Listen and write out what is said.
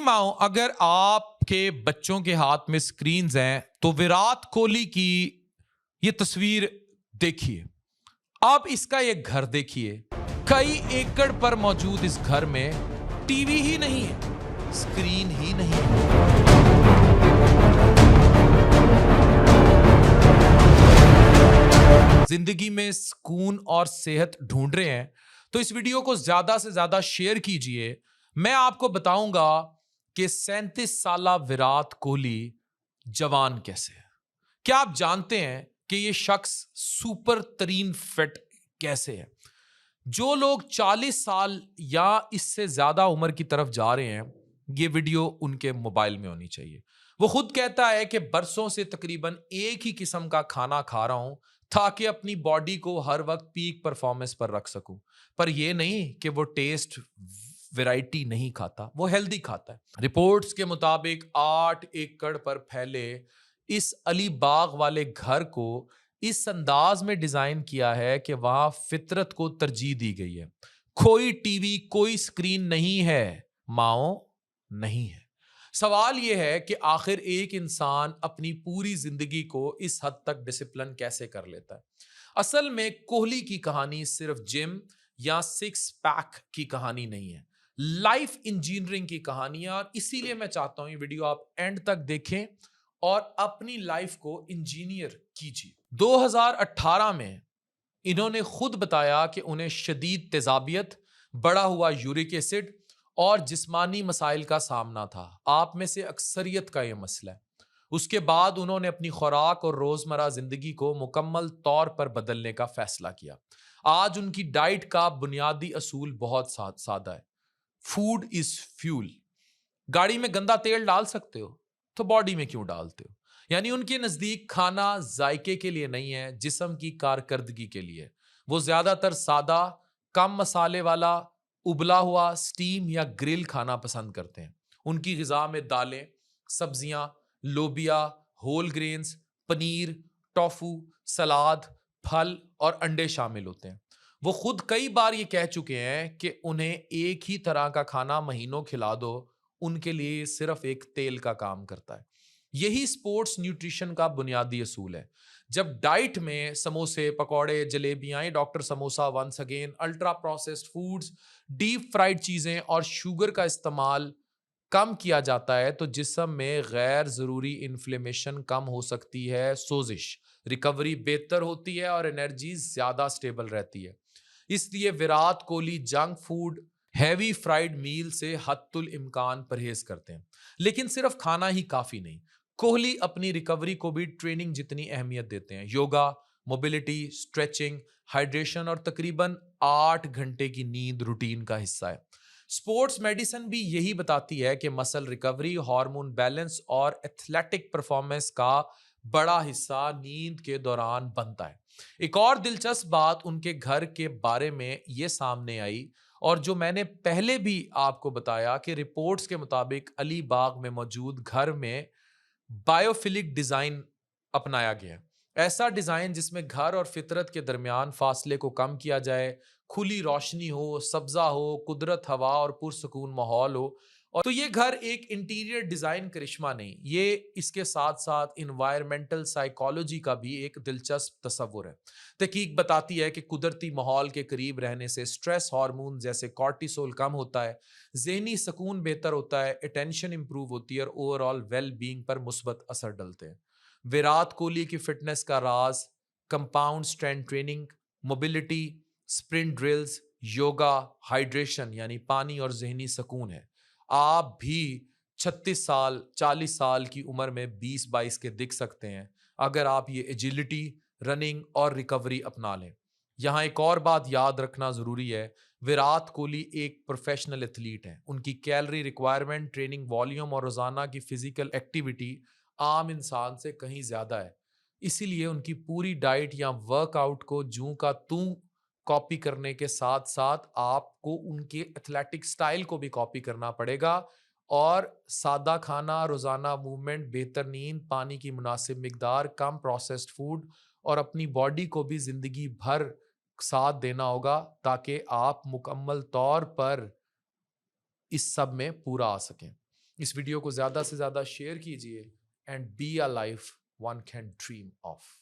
माओ, अगर आपके बच्चों के हाथ में स्क्रीन्स हैं तो विराट कोहली की ये तस्वीर देखिए। अब इसका ये घर देखिए। कई एकड़ पर मौजूद इस घर में टीवी ही नहीं है, स्क्रीन ही नहीं है। जिंदगी में सुकून और सेहत ढूंढ रहे हैं तो इस वीडियो को ज्यादा से ज्यादा शेयर कीजिए। मैं आपको बताऊंगा कि 37 साल विराट कोहली जवान कैसे है। क्या आप जानते हैं कि यह शख्स सुपर तरीन फिट कैसे है? जो लोग 40 साल या इससे ज्यादा उम्र की तरफ जा रहे हैं, ये वीडियो उनके मोबाइल में होनी चाहिए। वो खुद कहता है कि बरसों से तकरीबन एक ही किस्म का खाना खा रहा हूं ताकि अपनी बॉडी को हर वक्त पीक परफॉर्मेंस पर रख सकूं। पर यह नहीं कि वो टेस्ट वैरायटी नहीं खाता, वो हेल्दी खाता है। रिपोर्ट्स के मुताबिक 8 एकड़ पर फैले इस अलीबाग वाले घर को इस अंदाज में डिजाइन किया है कि वहां फितरत को तरजीह दी गई है। कोई टीवी, कोई स्क्रीन नहीं है, माओ नहीं है। सवाल यह है कि आखिर एक इंसान अपनी पूरी जिंदगी को इस हद तक डिसिप्लिन कैसे कर लेता है? असल में कोहली की कहानी सिर्फ जिम या सिक्स पैक की कहानी नहीं है, लाइफ इंजीनियरिंग की कहानी है। और इसीलिए मैं चाहता हूं ये वीडियो आप एंड तक देखें और अपनी लाइफ को इंजीनियर कीजिए। 2018 में इन्होंने खुद बताया कि उन्हें शदीद तेजाबियत, बढ़ा हुआ यूरिक एसिड और जिस्मानी मसाइल का सामना था। आप में से अक्सरियत का यह मसला है। उसके बाद उन्होंने अपनी खुराक और रोजमर्रा जिंदगी को मुकम्मल तौर पर बदलने का फैसला किया। आज उनकी डाइट का बुनियादी असूल बहुत सादा है। Food is fuel. गाड़ी में गंदा तेल डाल सकते हो तो बॉडी में क्यों डालते हो? यानी उनके नजदीक खाना जायके के लिए नहीं है, जिस्म की कारकर्दगी के लिए। वो ज्यादातर सादा, कम मसाले वाला, उबला हुआ, स्टीम या ग्रिल खाना पसंद करते हैं। उनकी गिजा में दालें, सब्जियां, लोबिया, होल ग्रेन्स, पनीर, टोफू, सलाद, फल और अंडे शामिल होते हैं। वो खुद कई बार ये कह चुके हैं कि उन्हें एक ही तरह का खाना महीनों खिला दो, उनके लिए सिर्फ एक तेल का काम करता है। यही स्पोर्ट्स न्यूट्रिशन का बुनियादी असूल है। जब डाइट में समोसे, पकौड़े, जलेबियां, doctor samosa once again, ultra processed foods, deep fried चीजें और शुगर का इस्तेमाल कम किया जाता है तो जिस्म में गैर जरूरी इन्फ्लेमेशन कम हो सकती है, सोजिश, रिकवरी बेहतर होती है और एनर्जी ज्यादा स्टेबल रहती है। इसलिए Virat Kohli junk food, heavy fried meal से हद्दुल इम्कान परहेज करते हैं। लेकिन सिर्फ खाना ही काफी नहीं, कोहली अपनी रिकवरी को भी ट्रेनिंग जितनी अहमियत देते हैं। योगा, मोबिलिटी, स्ट्रेचिंग, हाइड्रेशन और तकरीबन 8 घंटे की नींद रूटीन का हिस्सा है। स्पोर्ट्स मेडिसिन भी यही बताती है कि मसल रिकवरी, हार्मोन बैलेंस और एथलेटिक परफॉर्मेंस का बड़ा हिस्सा नींद के दौरान बनता है। एक और दिलचस्प बात उनके घर के बारे में यह सामने आई, और जो मैंने पहले भी आपको बताया, कि रिपोर्ट्स के मुताबिक अलीबाग में मौजूद घर में बायोफिलिक डिजाइन अपनाया गया है। ऐसा डिजाइन जिसमें घर और फितरत के दरमियान फासले को कम किया जाए, खुली रोशनी हो, सब्जा हो, कुदरत, हवा और पुरसकून माहौल हो। और तो ये घर एक इंटीरियर डिजाइन करिश्मा नहीं, ये इसके साथ साथ इन्वायरमेंटल साइकोलॉजी का भी एक दिलचस्प तस्वुर है। तहकीक बताती है कि कुदरती माहौल के करीब रहने से स्ट्रेस हार्मोन जैसे कॉर्टिसोल कम होता है, ज़हनी सुकून बेहतर होता है, अटेंशन इंप्रूव होती है और ओवरऑल वेल बीइंग पर मुस्बत असर डलते हैं। विराट कोहली की फिटनेस का राज compound strength training, mobility, sprint drills, yoga, hydration यानी पानी और जहनी सुकून है। आप भी 36 साल, 40 साल की उम्र में 20-22 के दिख सकते हैं अगर आप ये एजिलिटी, रनिंग और रिकवरी अपना लें। यहाँ एक और बात याद रखना जरूरी है, विराट कोहली एक प्रोफेशनल एथलीट हैं। उनकी कैलोरी रिक्वायरमेंट, ट्रेनिंग वॉल्यूम और रोजाना की फिजिकल एक्टिविटी आम इंसान से कहीं ज्यादा है। इसीलिए उनकी पूरी डाइट या वर्कआउट को जूं का तूं कॉपी करने के साथ साथ आपको उनके एथलेटिक स्टाइल को भी कॉपी करना पड़ेगा। और सादा खाना, रोजाना मूवमेंट, बेहतर नींद, पानी की मुनासिब मिकदार, कम प्रोसेस्ड फूड और अपनी बॉडी को भी जिंदगी भर साथ देना होगा ताकि आप मुकम्मल तौर पर इस सब में पूरा आ सकें। इस वीडियो को ज्यादा से ज्यादा शेयर कीजिए and be a life one can dream of.